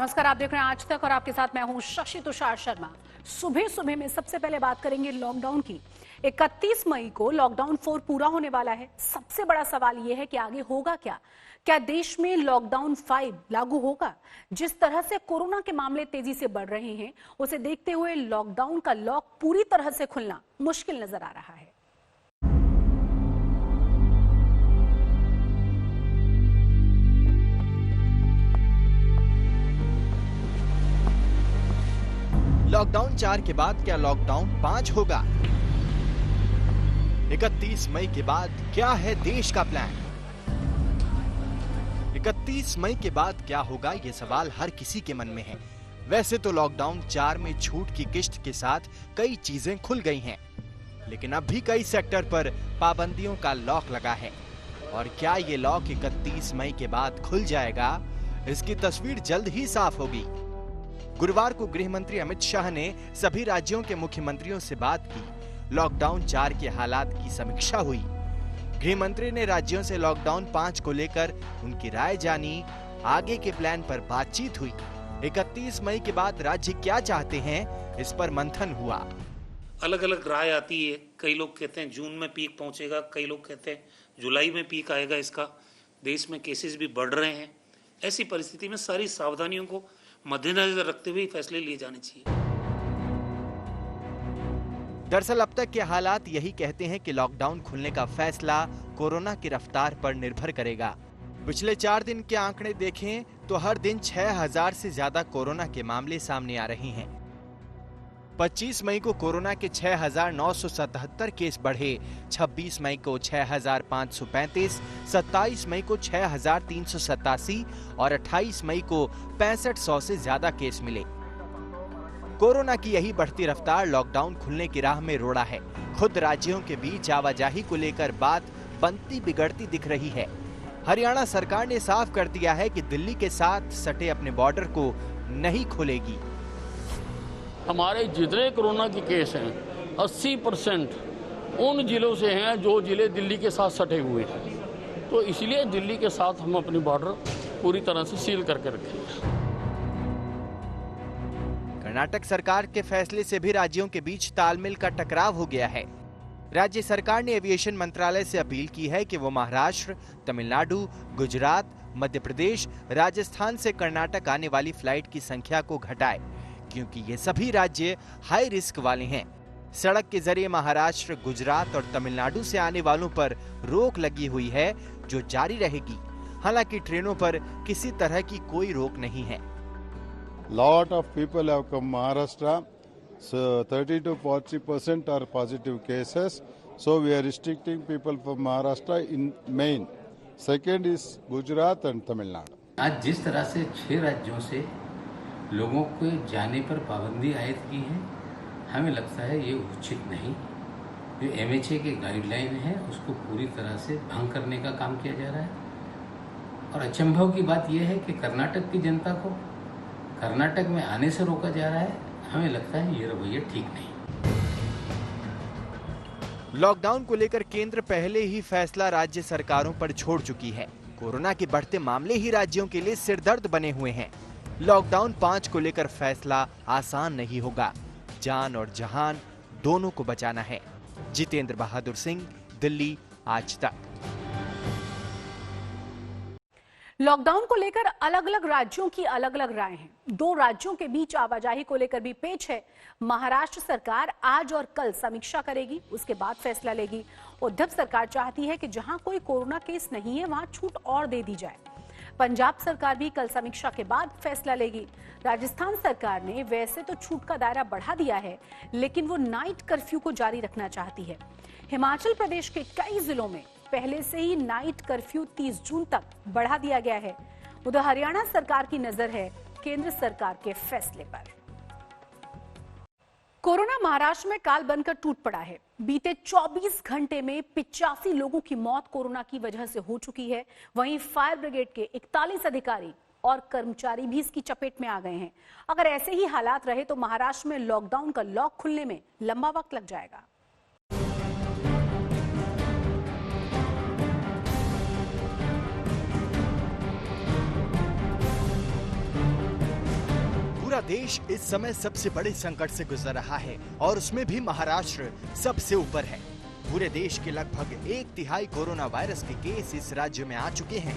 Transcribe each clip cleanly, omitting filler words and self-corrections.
नमस्कार, आप देख रहे हैं आज तक और आपके साथ मैं हूं शशि तुषार शर्मा। सुबह सुबह में सबसे पहले बात करेंगे लॉकडाउन की। 31 मई को लॉकडाउन 4 पूरा होने वाला है। सबसे बड़ा सवाल यह है कि आगे होगा क्या? क्या देश में लॉकडाउन 5 लागू होगा? जिस तरह से कोरोना के मामले तेजी से बढ़ रहे हैं, उसे देखते हुए लॉकडाउन का लॉक पूरी तरह से खुलना मुश्किल नजर आ रहा है। लॉकडाउन 4 के बाद क्या लॉकडाउन 5 होगा? 31 मई के बाद क्या है देश का प्लान? 31 मई के बाद क्या होगा, ये सवाल हर किसी के मन में है। वैसे तो लॉकडाउन 4 में छूट की किश्त के साथ कई चीजें खुल गई हैं, लेकिन अब भी कई सेक्टर पर पाबंदियों का लॉक लगा है। और क्या ये लॉक 31 मई के बाद खुल जाएगा? इसकी तस्वीर जल्द ही साफ होगी। गुरुवार को गृह मंत्री अमित शाह ने सभी राज्यों के मुख्यमंत्रियों से बात की। लॉकडाउन 4 के हालात की समीक्षा हुई। गृह मंत्री ने राज्यों से लॉकडाउन 5 को लेकर उनकी राय जानी। आगे के प्लान पर बातचीत हुई। 31 मई के बाद राज्य क्या चाहते हैं, इस पर मंथन हुआ। अलग अलग राय आती है। कई लोग कहते हैं जून में पीक पहुंचेगा, कई लोग कहते हैं जुलाई में पीक आएगा। इसका देश में केसेस भी बढ़ रहे हैं। ऐसी परिस्थिति में सारी सावधानियों को मद्देनजर रखते हुए फैसले लिए जाने चाहिए। दरअसल अब तक के हालात यही कहते हैं कि लॉकडाउन खुलने का फैसला कोरोना की रफ्तार पर निर्भर करेगा। पिछले 4 दिन के आंकड़े देखें तो हर दिन 6000 से ज्यादा कोरोना के मामले सामने आ रहे हैं। 25 मई को कोरोना के 6977 केस बढ़े, 26 मई को 6535, 27 मई को 6387 और 28 मई को 6500 से ज्यादा केस मिले। कोरोना की यही बढ़ती रफ्तार लॉकडाउन खुलने की राह में रोड़ा है। खुद राज्यों के बीच आवाजाही को लेकर बात बनती बिगड़ती दिख रही है। हरियाणा सरकार ने साफ कर दिया है कि दिल्ली के साथ सटे अपने बॉर्डर को नहीं खोलेगी। हमारे जितने कोरोना के केस हैं 80% उन जिलों से हैं जो जिले दिल्ली के साथ सटे हुए हैं। तो इसलिए दिल्ली के साथ हम अपनी बॉर्डर पूरी तरह से सील करके रखेंगे। कर्नाटक सरकार के फैसले से भी राज्यों के बीच तालमेल का टकराव हो गया है। राज्य सरकार ने एविएशन मंत्रालय से अपील की है कि वो महाराष्ट्र, तमिलनाडु, गुजरात, मध्य प्रदेश, राजस्थान से कर्नाटक आने वाली फ्लाइट की संख्या को घटाए, क्योंकि ये सभी राज्य हाई रिस्क वाले हैं। सड़क के जरिए महाराष्ट्र, गुजरात और तमिलनाडु से आने वालों पर रोक लगी हुई है, जो जारी रहेगी। हालांकि ट्रेनों पर किसी तरह की कोई रोक नहीं है। Lot of people have come Maharashtra, so 30 to 40% are positive cases. So we are restricting people from Maharashtra in main. Second is Gujarat and Tamil Nadu. आज जिस तरह से 6 राज्यों से लोगों के जाने पर पाबंदी आयद की है, हमें लगता है ये उचित नहीं। जो MHA के गाइडलाइन है उसको पूरी तरह से भंग करने का काम किया जा रहा है। और अचंभव की बात यह है कि कर्नाटक की जनता को कर्नाटक में आने से रोका जा रहा है। हमें लगता है ये रवैया ठीक नहीं। लॉकडाउन को लेकर केंद्र पहले ही फैसला राज्य सरकारों पर छोड़ चुकी है। कोरोना के बढ़ते मामले ही राज्यों के लिए सिरदर्द बने हुए हैं। लॉकडाउन 5 को लेकर फैसला आसान नहीं होगा। जान और जहान दोनों को बचाना है। जितेंद्र बहादुर सिंह, दिल्ली, आज तक। लॉकडाउन को लेकर अलग अलग राज्यों की अलग अलग राय हैं। 2 राज्यों के बीच आवाजाही को लेकर भी पेच है। महाराष्ट्र सरकार आज और कल समीक्षा करेगी, उसके बाद फैसला लेगी। उद्धव सरकार चाहती है कि जहां कोई कोरोना केस नहीं है वहां छूट और दे दी जाए। पंजाब सरकार भी कल समीक्षा के बाद फैसला लेगी। राजस्थान सरकार ने वैसे तो छूट का दायरा बढ़ा दिया है, लेकिन वो नाइट कर्फ्यू को जारी रखना चाहती है। हिमाचल प्रदेश के कई जिलों में पहले से ही नाइट कर्फ्यू 30 जून तक बढ़ा दिया गया है। उधर हरियाणा सरकार की नजर है केंद्र सरकार के फैसले पर। कोरोना महाराष्ट्र में काल बनकर टूट पड़ा है। बीते 24 घंटे में 85 लोगों की मौत कोरोना की वजह से हो चुकी है। वहीं फायर ब्रिगेड के 41 अधिकारी और कर्मचारी भी इसकी चपेट में आ गए हैं। अगर ऐसे ही हालात रहे तो महाराष्ट्र में लॉकडाउन का लॉक खुलने में लंबा वक्त लग जाएगा। देश इस समय सबसे बड़े संकट से गुजर रहा है और उसमें भी महाराष्ट्र सबसे ऊपर है। पूरे देश के लगभग 1/3 कोरोना वायरस के केस इस राज्य में आ चुके हैं।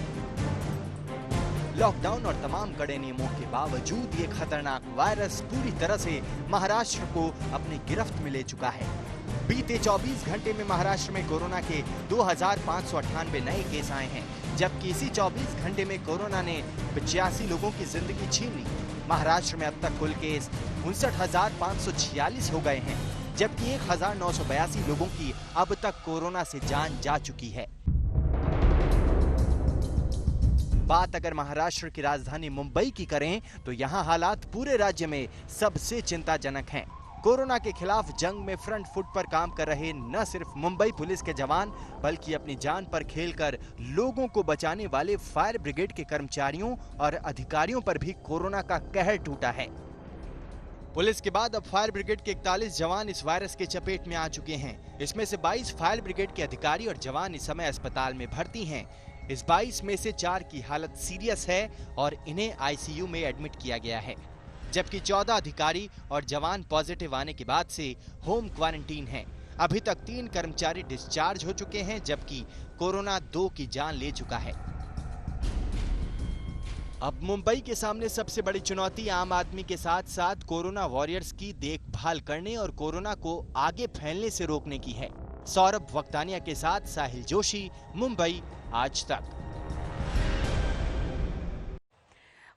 लॉकडाउन और तमाम कड़े नियमों के बावजूद ये खतरनाक वायरस पूरी तरह से महाराष्ट्र को अपनी गिरफ्त में ले चुका है। बीते 24 घंटे में महाराष्ट्र में कोरोना के 2598 नए केस आए हैं, जबकि इसी 24 घंटे में कोरोना ने 85 लोगों की जिंदगी छीन ली। महाराष्ट्र में अब तक कुल केस 59,546 हो गए हैं, जबकि 1,982 लोगों की अब तक कोरोना से जान जा चुकी है। बात अगर महाराष्ट्र की राजधानी मुंबई की करें तो यहाँ हालात पूरे राज्य में सबसे चिंताजनक हैं। कोरोना के खिलाफ जंग में फ्रंट फुट पर काम कर रहे न सिर्फ मुंबई पुलिस के जवान, बल्कि अपनी जान पर खेलकर लोगों को बचाने वाले फायर ब्रिगेड के कर्मचारियों और अधिकारियों पर भी कोरोना का कहर टूटा है। पुलिस के बाद अब फायर ब्रिगेड के 41 जवान इस वायरस के चपेट में आ चुके हैं। इसमें से 22 फायर ब्रिगेड के अधिकारी और जवान इस समय अस्पताल में भर्ती हैं। इस 22 में से 4 की हालत सीरियस है और इन्हें आईसीयू में एडमिट किया गया है, जबकि 14 अधिकारी और जवान पॉजिटिव आने के बाद से होम क्वारंटीन हैं। अभी तक 3 कर्मचारी डिस्चार्ज हो चुके हैं, जबकि कोरोना 2 की जान ले चुका है। अब मुंबई के सामने सबसे बड़ी चुनौती आम आदमी के साथ साथ कोरोना वॉरियर्स की देखभाल करने और कोरोना को आगे फैलने से रोकने की है। सौरभ वक्तानिया के साथ साहिल जोशी, मुंबई, आज तक।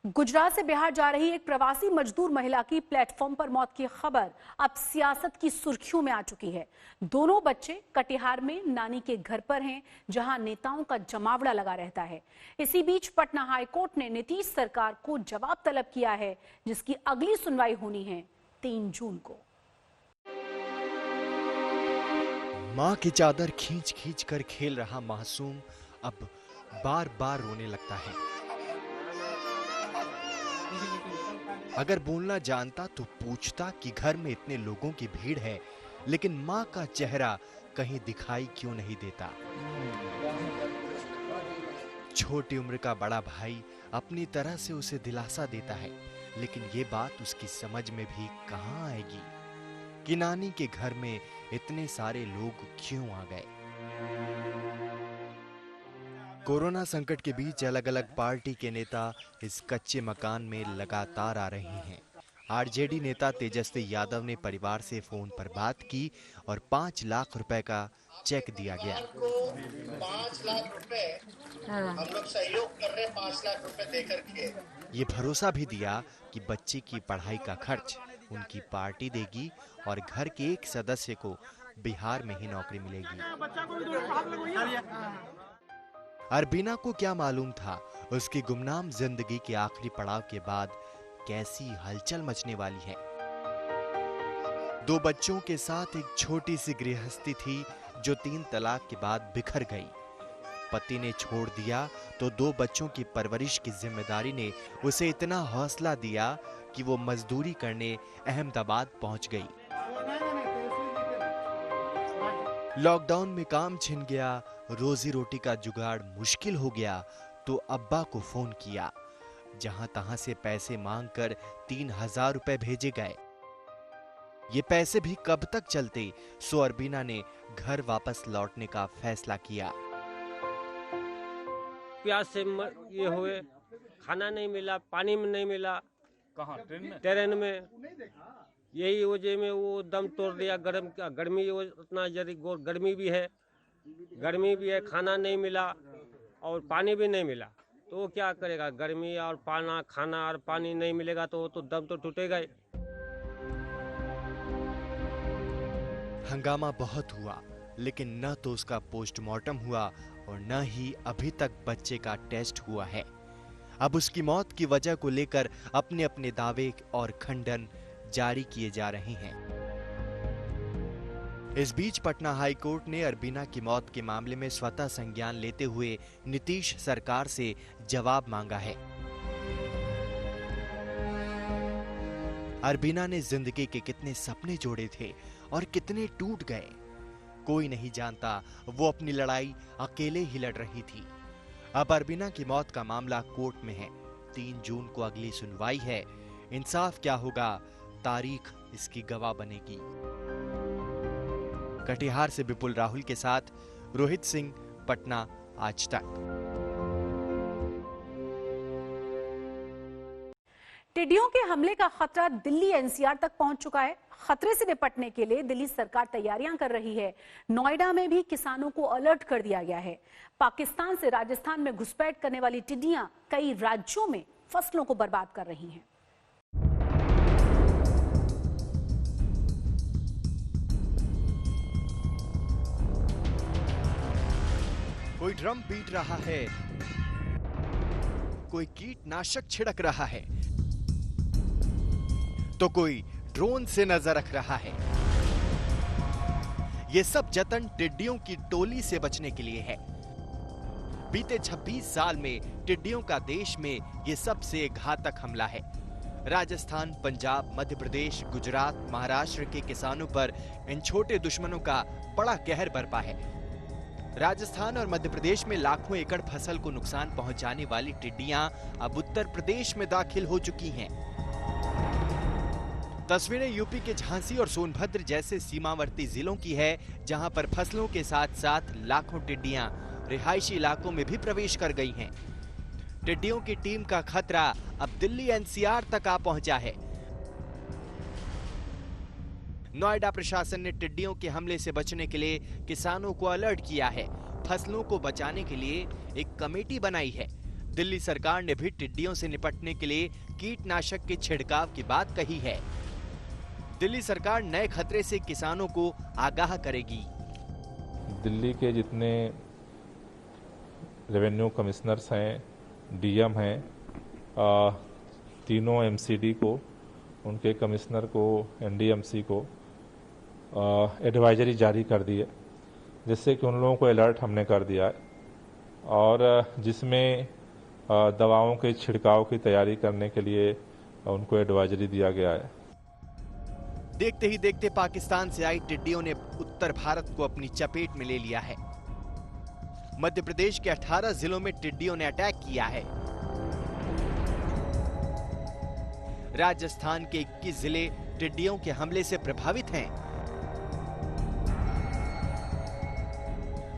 गुजरात से बिहार जा रही एक प्रवासी मजदूर महिला की प्लेटफॉर्म पर मौत की खबर अब सियासत की सुर्खियों में आ चुकी है। दोनों बच्चे कटिहार में नानी के घर पर हैं, जहां नेताओं का जमावड़ा लगा रहता है। इसी बीच पटना हाईकोर्ट ने नीतीश सरकार को जवाब तलब किया है, जिसकी अगली सुनवाई होनी है 3 जून को। मां की चादर खींच खींच कर खेल रहा मासूम अब बार बार रोने लगता है। अगर बोलना जानता तो पूछता कि घर में इतने लोगों की भीड़ है, लेकिन मां का चेहरा कहीं दिखाई क्यों नहीं देता। छोटी उम्र का बड़ा भाई अपनी तरह से उसे दिलासा देता है, लेकिन ये बात उसकी समझ में भी कहां आएगी कि नानी के घर में इतने सारे लोग क्यों आ गए। कोरोना संकट के बीच अलग अलग पार्टी के नेता इस कच्चे मकान में लगातार आ रहे हैं। आरजेडी नेता तेजस्वी यादव ने परिवार से फोन पर बात की और 5 लाख रुपए का चेक दिया गया। 5 लाख रुपए हम लोग सहयोग कर रहे हैं, 5 लाख रुपए देकर के। ये भरोसा भी दिया कि बच्चे की पढ़ाई का खर्च उनकी पार्टी देगी और घर के एक सदस्य को बिहार में ही नौकरी मिलेगी। अरबीना को क्या मालूम था उसकी गुमनाम जिंदगी के आखिरी पड़ाव के बाद कैसी हलचल मचने वाली है। 2 बच्चों के साथ एक छोटी सी गृहस्थी थी जो 3 तलाक के बाद बिखर गई। पति ने छोड़ दिया तो 2 बच्चों की परवरिश की जिम्मेदारी ने उसे इतना हौसला दिया कि वो मजदूरी करने अहमदाबाद पहुंच गई। लॉकडाउन में काम छिन गया, रोजी रोटी का जुगाड़ मुश्किल हो गया तो अब्बा को फोन किया। जहां तहां से पैसे मांगकर 3000 रुपए भेजे गए। ये पैसे भी कब तक चलते, सो अरबीना ने घर वापस लौटने का फैसला किया। प्यास से ये हुए, खाना नहीं मिला, पानी में नहीं मिला। कहाँ? ट्रेन में यही वजह में वो दम तोड़ दिया। गर्मी उतना गर्मी भी है, खाना नहीं मिला और पानी भी नहीं मिला, तो वो क्या करेगा। गर्मी और खाना और पानी नहीं मिलेगा तो वो तो दम तो टूटेगा ही। हंगामा बहुत हुआ, लेकिन न तो उसका पोस्टमार्टम हुआ और न ही अभी तक बच्चे का टेस्ट हुआ है। अब उसकी मौत की वजह को लेकर अपने अपने दावे और खंडन जारी किए जा रहे हैं। इस बीच पटना हाई कोर्ट ने अरबीना की मौत के मामले में स्वतः संज्ञान लेते हुए नीतीश सरकार से जवाब मांगा है। अरबीना ने जिंदगी के कितने सपने जोड़े थे और कितने टूट गए, कोई नहीं जानता। वो अपनी लड़ाई अकेले ही लड़ रही थी। अब अरबीना की मौत का मामला कोर्ट में है। 3 जून को अगली सुनवाई है। इंसाफ क्या होगा, तारीख इसकी गवाह बनेगी। कटिहार से विपुल राहुल के साथ रोहित सिंह, पटना, आज तक। टिड्डियों के हमले का खतरा दिल्ली एनसीआर तक पहुंच चुका है। खतरे से निपटने के लिए दिल्ली सरकार तैयारियां कर रही है। नोएडा में भी किसानों को अलर्ट कर दिया गया है। पाकिस्तान से राजस्थान में घुसपैठ करने वाली टिड्डियां कई राज्यों में फसलों को बर्बाद कर रही हैं। कोई ड्रम पीट रहा है, कोई कीटनाशक छिड़क रहा है, तो कोई ड्रोन से नजर रख रहा है। ये सब जतन टिड्डियों की टोली से बचने के लिए है। बीते 26 साल में टिड्डियों का देश में ये सबसे घातक हमला है। राजस्थान, पंजाब, मध्य प्रदेश, गुजरात, महाराष्ट्र के किसानों पर इन छोटे दुश्मनों का बड़ा कहर बरपा है। राजस्थान और मध्य प्रदेश में लाखों एकड़ फसल को नुकसान पहुंचाने वाली टिड्डियां अब उत्तर प्रदेश में दाखिल हो चुकी हैं। तस्वीरें यूपी के झांसी और सोनभद्र जैसे सीमावर्ती जिलों की है, जहां पर फसलों के साथ साथ लाखों टिड्डियां रिहायशी इलाकों में भी प्रवेश कर गई हैं। टिड्डियों की टीम का खतरा अब दिल्ली एनसीआर तक आ पहुंचा है। नोएडा प्रशासन ने टिड्डियों के हमले से बचने के लिए किसानों को अलर्ट किया है। फसलों को बचाने के लिए एक कमेटी बनाई है। दिल्ली सरकार ने भी टिड्डियों से निपटने के लिए कीटनाशक के छिड़काव की बात कही है। दिल्ली सरकार नए खतरे से किसानों को आगाह करेगी। दिल्ली के जितने रेवेन्यू कमिश्नर्स हैं, डीएम हैं, तीनों एमसीडी को, उनके कमिश्नर को, एनडीएमसी को एडवाइजरी जारी कर दी है, जिससे कि उन लोगों को अलर्ट हमने कर दिया है और जिसमें दवाओं के छिड़काव की तैयारी करने के लिए उनको एडवाइजरी दिया गया है। देखते ही देखते पाकिस्तान से आई टिड्डियों ने उत्तर भारत को अपनी चपेट में ले लिया है। मध्य प्रदेश के 18 जिलों में टिड्डियों ने अटैक किया है। राजस्थान के 21 जिले टिड्डियों के हमले से प्रभावित हैं।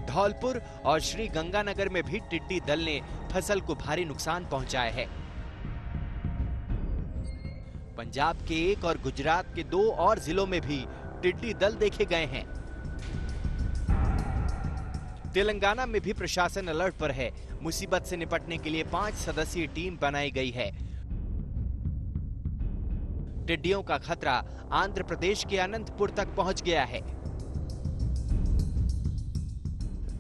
धौलपुर और श्री गंगानगर में भी टिड्डी दल ने फसल को भारी नुकसान पहुंचाया है। पंजाब के 1 और गुजरात के 2 और जिलों में भी टिड्डी दल देखे गए हैं। तेलंगाना में भी प्रशासन अलर्ट पर है। मुसीबत से निपटने के लिए 5 सदस्यीय टीम बनाई गई है। टिड्डियों का खतरा आंध्र प्रदेश के अनंतपुर तक पहुंच गया है।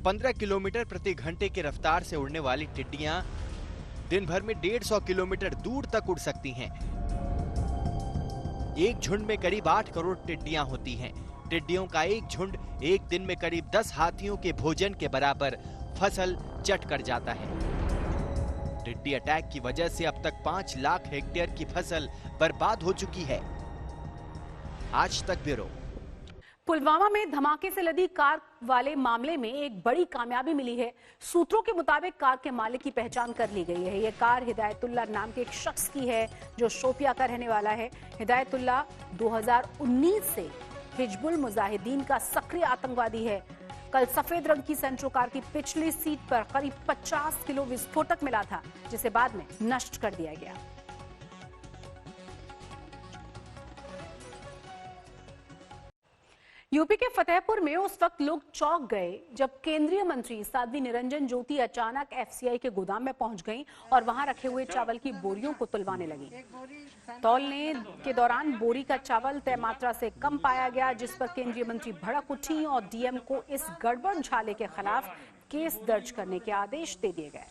15 किलोमीटर प्रति घंटे की रफ्तार से उड़ने वाली टिड्डियां दिन भर में 150 किलोमीटर दूर तक उड़ सकती हैं। एक झुंड में करीब 8 करोड़ टिड्डियां होती हैं। टिड्डियों का एक झुंड एक दिन में करीब 10 हाथियों के भोजन के बराबर फसल चट कर जाता है। टिड्डी अटैक की वजह से अब तक 5 लाख हेक्टेयर की फसल बर्बाद हो चुकी है। आज तक ब्यूरो। पुलवामा में धमाके से लदी कार वाले मामले में एक बड़ी कामयाबी मिली है। सूत्रों के मुताबिक कार के मालिक की पहचान कर ली गई है। यह कार हिदायतुल्लाह नाम के एक शख्स की है जो शोपिया का रहने वाला है। हिदायतुल्लाह 2019 से हिजबुल मुजाहिदीन का सक्रिय आतंकवादी है। कल सफेद रंग की सेंट्रो कार की पिछली सीट पर करीब 50 किलो विस्फोटक मिला था, जिसे बाद में नष्ट कर दिया गया। यूपी के फतेहपुर में उस वक्त लोग चौंक गए जब केंद्रीय मंत्री साध्वी निरंजन ज्योति अचानक एफसीआई के गोदाम में पहुंच गईं और वहां रखे हुए चावल की बोरियों को तुलवाने लगी। तौलने के दौरान बोरी का चावल तय मात्रा से कम पाया गया, जिस पर केंद्रीय मंत्री भड़क उठी और डीएम को इस गड़बड़ झाले के खिलाफ केस दर्ज करने के आदेश दे दिए गए।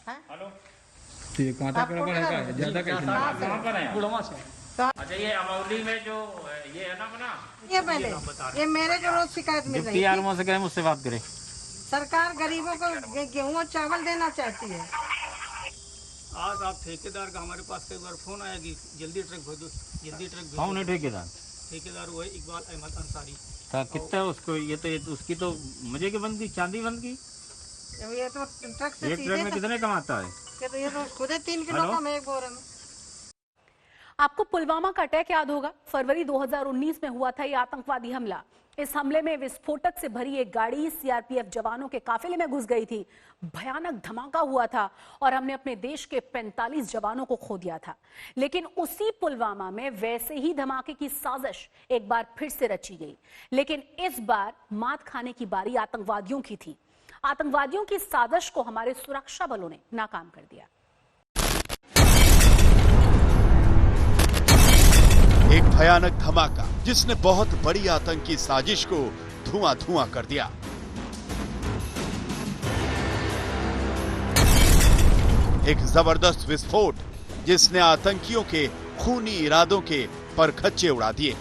अच्छा, ये अमौली में जो ये है ना बना, ये पहले ये मेरे जो रोज शिकायत मिल रही है से कहें मुझसे बात करें। सरकार गरीबों को गेहूं और चावल देना चाहती है। आज आप ठेकेदार का हमारे पास कई बार फोन आया कि जल्दी ट्रक भेजो, जल्दी ट्रक भेजो। कौन है ठेकेदार? ठेकेदार वो है इकबाल अहमद अंसारी। कितना है उसको? ये तो उसकी तो मुझे की बंद की, चांदी बंद की। ये तो ट्रक से एक ट्रक में कितने कमाता है? ये तो खुद 3 किलो कम है एक बोरे में। आपको पुलवामा का अटैक याद होगा। फरवरी 2019 में हुआ था ये आतंकवादी हमला। इस हमले में विस्फोटक से भरी एक गाड़ी सीआरपीएफ जवानों के काफिले में घुस गई थी। भयानक धमाका हुआ था और हमने अपने देश के 45 जवानों को खो दिया था। लेकिन उसी पुलवामा में वैसे ही धमाके की साजिश एक बार फिर से रची गई, लेकिन इस बार मात खाने की बारी आतंकवादियों की थी। आतंकवादियों की साजिश को हमारे सुरक्षा बलों ने नाकाम कर दिया। एक भयानक धमाका जिसने बहुत बड़ी आतंकी साजिश को धुआं-धुआं कर दिया। एक जबरदस्त विस्फोट जिसने आतंकियों के खूनी इरादों के परखच्चे उड़ा दिए।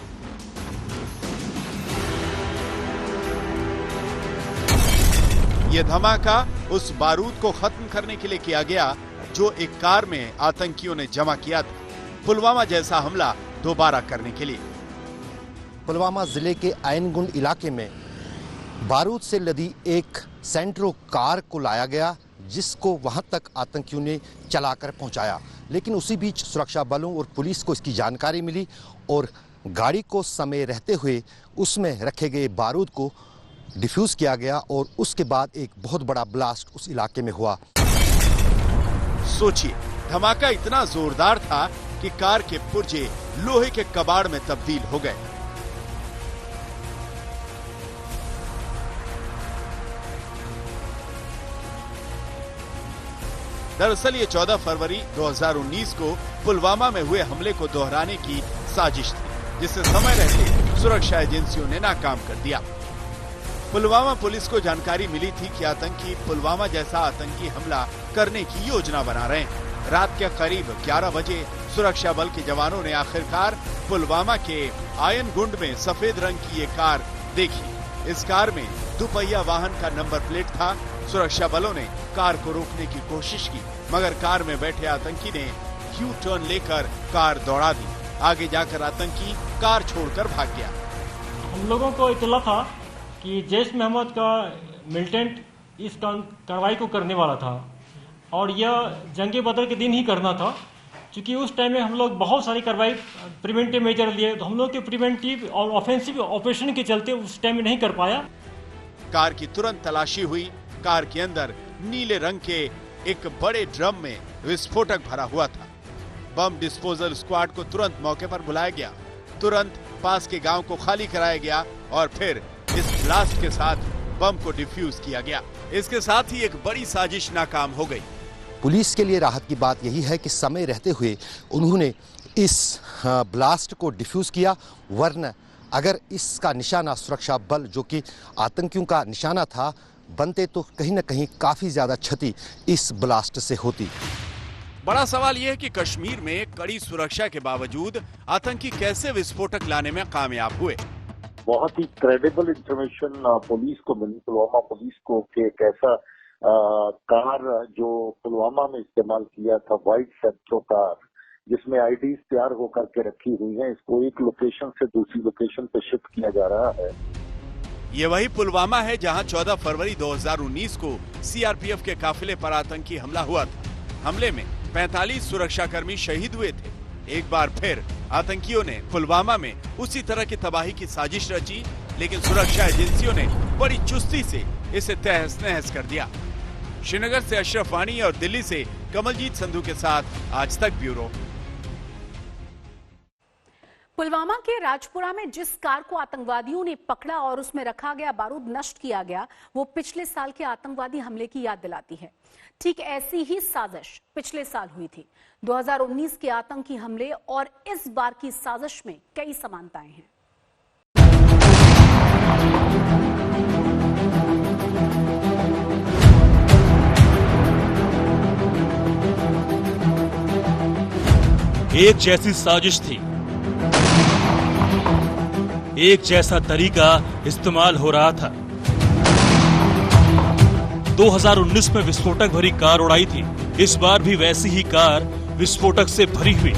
यह धमाका उस बारूद को खत्म करने के लिए किया गया जो एक कार में आतंकियों ने जमा किया था, पुलवामा जैसा हमला दोबारा करने के लिए। पुलवामा जिले के आयनगुंड इलाके में बारूद से लदी एक सेंट्रो कार को लाया गया, जिसको वहां तक आतंकियों ने चलाकर पहुंचाया। लेकिन उसी बीच सुरक्षा बलों और पुलिस को इसकी जानकारी मिली और गाड़ी को समय रहते हुए उसमें रखे गए बारूद को डिफ्यूज किया गया और उसके बाद एक बहुत बड़ा ब्लास्ट उस इलाके में हुआ। सोचिए, धमाका इतना जोरदार था कि कार के पुर्जे लोहे के कबाड़ में तब्दील हो गए। दरअसल ये 14 फरवरी 2019 को पुलवामा में हुए हमले को दोहराने की साजिश थी, जिसे समय रहते सुरक्षा एजेंसियों ने नाकाम कर दिया। पुलवामा पुलिस को जानकारी मिली थी कि आतंकी पुलवामा जैसा आतंकी हमला करने की योजना बना रहे हैं। रात के करीब 11 बजे सुरक्षा बल के जवानों ने आखिरकार पुलवामा के आयनगुंड में सफेद रंग की ये कार देखी। इस कार में दुपहिया वाहन का नंबर प्लेट था। सुरक्षा बलों ने कार को रोकने की कोशिश की, मगर कार में बैठे आतंकी ने यू टर्न लेकर कार दौड़ा दी। आगे जाकर आतंकी कार छोड़कर भाग गया। हम लोगों को इत्तला था कि जैश मोहम्मद का मिलिटेंट इस कार्रवाई को करने वाला था और यह जंगे बदर के दिन ही करना था, क्योंकि उस टाइम में हम लोग बहुत सारी कार्रवाई प्रिवेंटिव मेजर लिए, तो हम लोग के प्रिवेंटिव और ऑफेंसिव ऑपरेशन के चलते उस टाइम में नहीं कर पाया। कार की तुरंत तलाशी हुई। कार के अंदर नीले रंग के एक बड़े ड्रम में विस्फोटक भरा हुआ था। बम डिस्पोजल स्क्वाड को तुरंत मौके पर बुलाया गया। तुरंत पास के गांव को खाली कराया गया और फिर इस ब्लास्ट के साथ बम को डिफ्यूज किया गया। इसके साथ ही एक बड़ी साजिश नाकाम हो गई। पुलिस के लिए राहत की बात यही है कि समय रहते हुए उन्होंने इस ब्लास्ट को डिफ्यूज किया, वरना अगर इसका निशाना सुरक्षा बल जो कि आतंकियों का निशाना था बनते तो कहीं न कहीं काफी ज्यादा क्षति इस ब्लास्ट से होती। बड़ा सवाल यह है कि कश्मीर में कड़ी सुरक्षा के बावजूद आतंकी कैसे विस्फोटक लाने में कामयाब हुए। बहुत ही क्रेडिबल इंफॉर्मेशन पुलिस को मिली, पुलवामा पुलिस को, कि एक ऐसा कार जो पुलवामा में इस्तेमाल किया था, व्हाइट सेंट्रो कार, जिसमें आईडीज तैयार होकर के रखी हुई हैं, इसको एक लोकेशन से दूसरी लोकेशन पे शिफ्ट किया जा रहा है। ये वही पुलवामा है जहां 14 फरवरी 2019 को सीआरपीएफ के काफिले पर आतंकी हमला हुआ था। हमले में 45 सुरक्षाकर्मी शहीद हुए थे। एक बार फिर आतंकियों ने पुलवामा में उसी तरह की तबाही की साजिश रची, लेकिन सुरक्षा एजेंसियों ने बड़ी चुस्ती से इसे तहस नहस कर दिया। श्रीनगर से अशरफ वानी और दिल्ली से कमलजीत संधू के साथ आज तक ब्यूरो। पुलवामा के राजपुरा में जिस कार को आतंकवादियों ने पकड़ा और उसमें रखा गया बारूद नष्ट किया गया, वो पिछले साल के आतंकवादी हमले की याद दिलाती है। ठीक ऐसी ही साजिश पिछले साल हुई थी। 2019 के आतंकी हमले और इस बार की साजिश में कई समानताएं हैं। एक जैसी साजिश थी, एक जैसा तरीका इस्तेमाल हो रहा था। 2019 में विस्फोटक भरी कार उड़ाई थी, इस बार भी वैसी ही कार विस्फोटक से भरी हुई।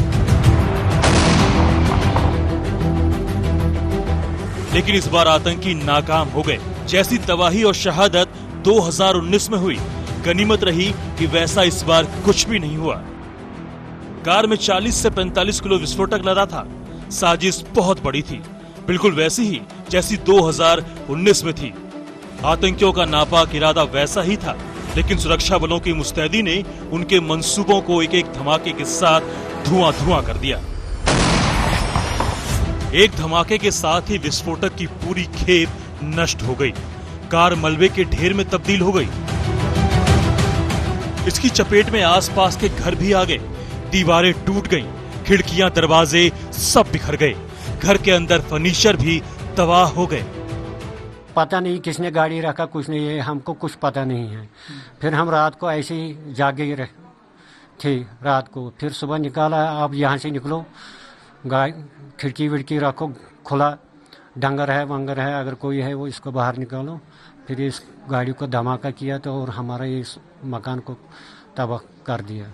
लेकिन इस बार आतंकी नाकाम हो गए। जैसी तबाही और शहादत 2019 में हुई, गनीमत रही कि वैसा इस बार कुछ भी नहीं हुआ। कार में 40 से 45 किलो विस्फोटक लदा था। साजिश बहुत बड़ी थी, बिल्कुल वैसी ही जैसी 2019 में थी। आतंकियों का नापाक इरादा वैसा ही था, लेकिन सुरक्षा बलों की मुस्तैदी ने उनके मंसूबों को एक एक धमाके के साथ धुआं कर दिया। एक धमाके के साथ ही विस्फोटक की पूरी खेप नष्ट हो गई। कार मलबे के ढेर में तब्दील हो गई। इसकी चपेट में आसपास के घर भी आ गए। दीवारें टूट गईं, खिड़कियां दरवाजे सब बिखर गए। घर के अंदर फर्नीचर भी तबाह हो गए। पता नहीं किसने गाड़ी रखा, कुछ नहीं है, हमको कुछ पता नहीं है। फिर हम रात को ऐसे ही जागे थे रात को। फिर सुबह निकाला, आप यहाँ से निकलो, खिड़की विड़की रखो खुला, डंगर है वंगर है, अगर कोई है वो इसको बाहर निकालो। फिर इस गाड़ी को धमाका किया तो और हमारा इस मकान को तबाह कर दिया।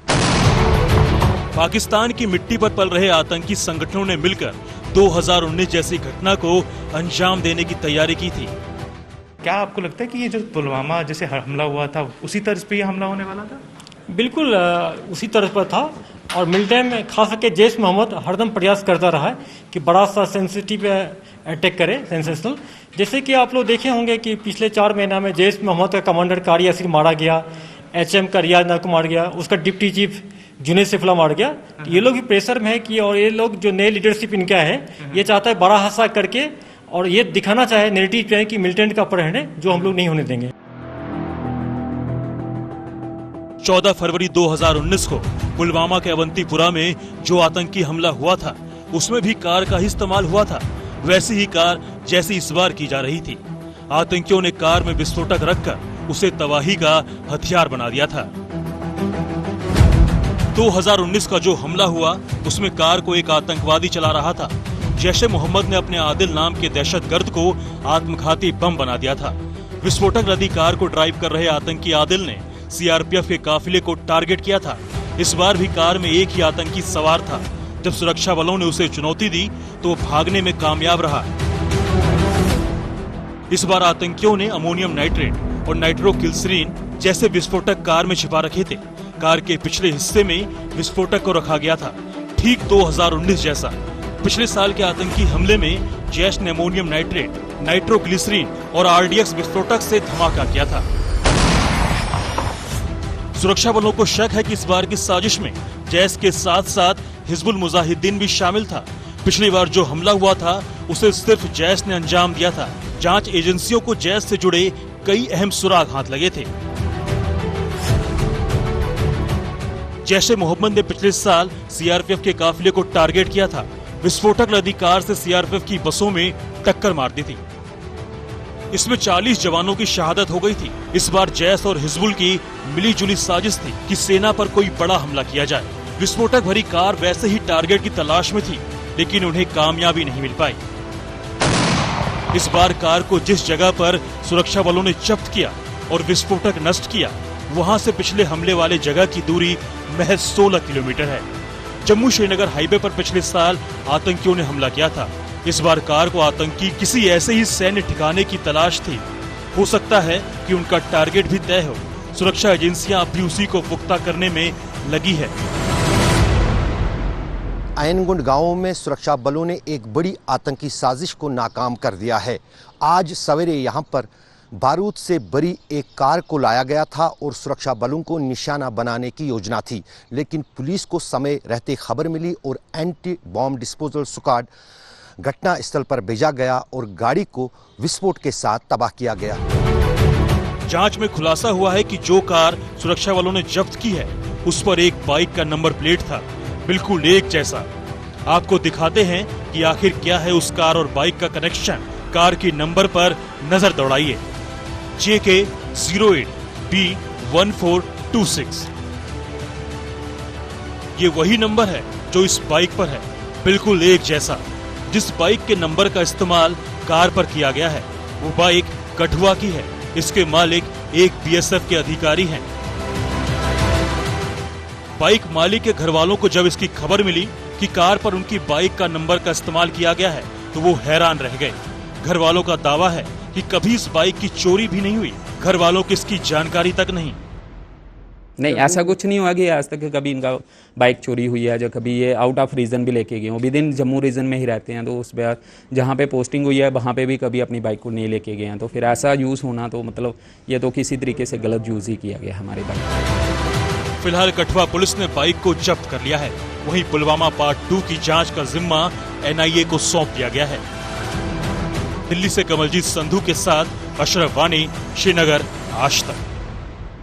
पाकिस्तान की मिट्टी पर पल रहे आतंकी संगठनों ने मिलकर 2019 जैसी घटना को अंजाम देने की तैयारी की थी। क्या आपको लगता है कि ये जो पुलवामा जैसे हमला हुआ था उसी तर्ज पे ये हमला होने वाला था? बिल्कुल उसी तरह पर था। और मिलिटेंट में खास करके जैश मोहम्मद हरदम प्रयास करता रहा है कि बड़ा सा सेंसिटिव अटैक करे, सेंसेशनल। जैसे कि आप लोग देखे होंगे कि पिछले 4 महीना में जैश मोहम्मद का कमांडर कारी यासिर मारा गया, HM का रियाज नाको मार गया, उसका डिप्टी चीफ जुनेद सिफला मार गया। ये लोग भी प्रेशर में है कि, और ये लोग जो नए लीडरशिप इनका है ये चाहता है बड़ा हादसा करके और ये दिखाना चाहे नेगेटिव चाहे कि मिलिटेंट का अपहरण है, जो हम लोग नहीं होने देंगे। 14 फरवरी 2019 को पुलवामा के अवंतीपुरा में जो आतंकी हमला हुआ था उसमें भी कार का ही इस्तेमाल हुआ था। वैसी ही कार जैसी इस बार की जा रही थी। आतंकियों ने कार में विस्फोटक रखकर उसे तबाही का हथियार बना दिया था। 2019 का जो हमला हुआ उसमें कार को एक आतंकवादी चला रहा था। जैश ए मोहम्मद ने अपने आदिल नाम के दहशतगर्द को आत्मघाती बम बना दिया था। विस्फोटक लदी कार को ड्राइव कर रहे आतंकी आदिल ने CRPF के काफिले को टारगेट किया था। इस बार भी कार में एक ही आतंकी सवार था। जब सुरक्षा बलों ने उसे चुनौती दी तो वो भागने में कामयाब रहा। इस बार आतंकियों ने अमोनियम नाइट्रेट और नाइट्रोग्लिसरीन जैसे विस्फोटक कार में छिपा रखे थे। कार के पिछले हिस्से में विस्फोटक को रखा गया था, ठीक 2019 जैसा। पिछले साल के आतंकी हमले में जैश ने अमोनियम नाइट्रेट, नाइट्रोग्लिसरीन और RDX विस्फोटक से धमाका किया था। सुरक्षा बलों को शक है कि इस बार की साजिश में जैश के साथ साथ हिजबुल मुजाहिदीन भी शामिल था। पिछली बार जो हमला हुआ था उसे सिर्फ जैश ने अंजाम दिया था। जांच एजेंसियों को जैश से जुड़े कई अहम सुराग हाथ लगे थे। जैश ए मोहम्मद ने पिछले साल CRPF के काफिले को टारगेट किया था। विस्फोटक लदी कार से CRPF की बसों में टक्कर मार दी थी। इसमें 40 जवानों की शहादत हो गई थी। इस बार जैश और हिजबुल की मिलीजुली साजिश थी कि सेना पर कोई बड़ा हमला किया जाए। विस्फोटक भरी कार वैसे ही टारगेट की तलाश में थी, लेकिन उन्हें कामयाबी नहीं मिल पाई। इस बार कार को जिस जगह पर सुरक्षा बलों ने जब्त किया और विस्फोटक नष्ट किया, वहां से पिछले हमले वाले जगह की दूरी महज 16 किलोमीटर है। जम्मू श्रीनगर हाईवे पर पिछले साल आतंकियों ने हमला किया था। इस बार कार को आतंकी किसी ऐसे ही सैन्य ठिकाने की तलाश थी। हो सकता है कि उनका टारगेट भी तय हो। सुरक्षा एजेंसियां अब भी उसी को पुख्ता करने में लगी है। आयनगुंड गांव में सुरक्षा बलों ने एक बड़ी आतंकी साजिश को नाकाम कर दिया है। आज सवेरे यहां पर बारूद से भरी एक कार को लाया गया था और सुरक्षा बलों को निशाना बनाने की योजना थी, लेकिन पुलिस को समय रहते खबर मिली और एंटी बॉम्ब डिस्पोजल स्क्वाड घटना स्थल पर भेजा गया और गाड़ी को विस्फोट के साथ तबाह किया गया। जांच में खुलासा हुआ है कि जो कार सुरक्षा बलों ने जब्त की है उस पर एक बाइक का नंबर प्लेट था, बिल्कुल एक जैसा। आपको दिखाते हैं कि आखिर क्या है उस कार और बाइक का कनेक्शन। कार की नंबर पर नजर दौड़ाइए, JK08B1426। ये वही नंबर है जो इस बाइक पर है, बिल्कुल एक जैसा। जिस बाइक के नंबर का इस्तेमाल कार पर किया गया है वो बाइक कठुआ की है। इसके मालिक एक BSF के अधिकारी हैं। बाइक मालिक के घर वालों को जब इसकी खबर मिली कि कार पर उनकी बाइक का नंबर का इस्तेमाल किया गया है तो वो हैरान रह गए। घर वालों का दावा है कि कभी इस बाइक की चोरी भी नहीं हुई। घर वालों को इसकी जानकारी तक नहीं। नहीं, ऐसा कुछ नहीं हुआ कि आज तक कभी इनका बाइक चोरी हुई है। जो कभी ये आउट ऑफ रीजन भी लेके गए हो, विद इन जम्मू रीजन में ही रहते हैं, तो उस पर जहाँ पे पोस्टिंग हुई है वहाँ पे भी कभी अपनी बाइक को नहीं लेके गए हैं। तो फिर ऐसा यूज़ होना तो मतलब ये तो किसी तरीके से गलत यूज़ ही किया गया हमारी बाइक। फिलहाल कठुआ पुलिस ने बाइक को जब्त कर लिया है। वहीं पुलवामा पार्ट 2 की जांच का जिम्मा NIA को सौंप दिया गया है। दिल्ली से कमलजीत संधू के साथ अशरफ वानी, श्रीनगर, आज तक।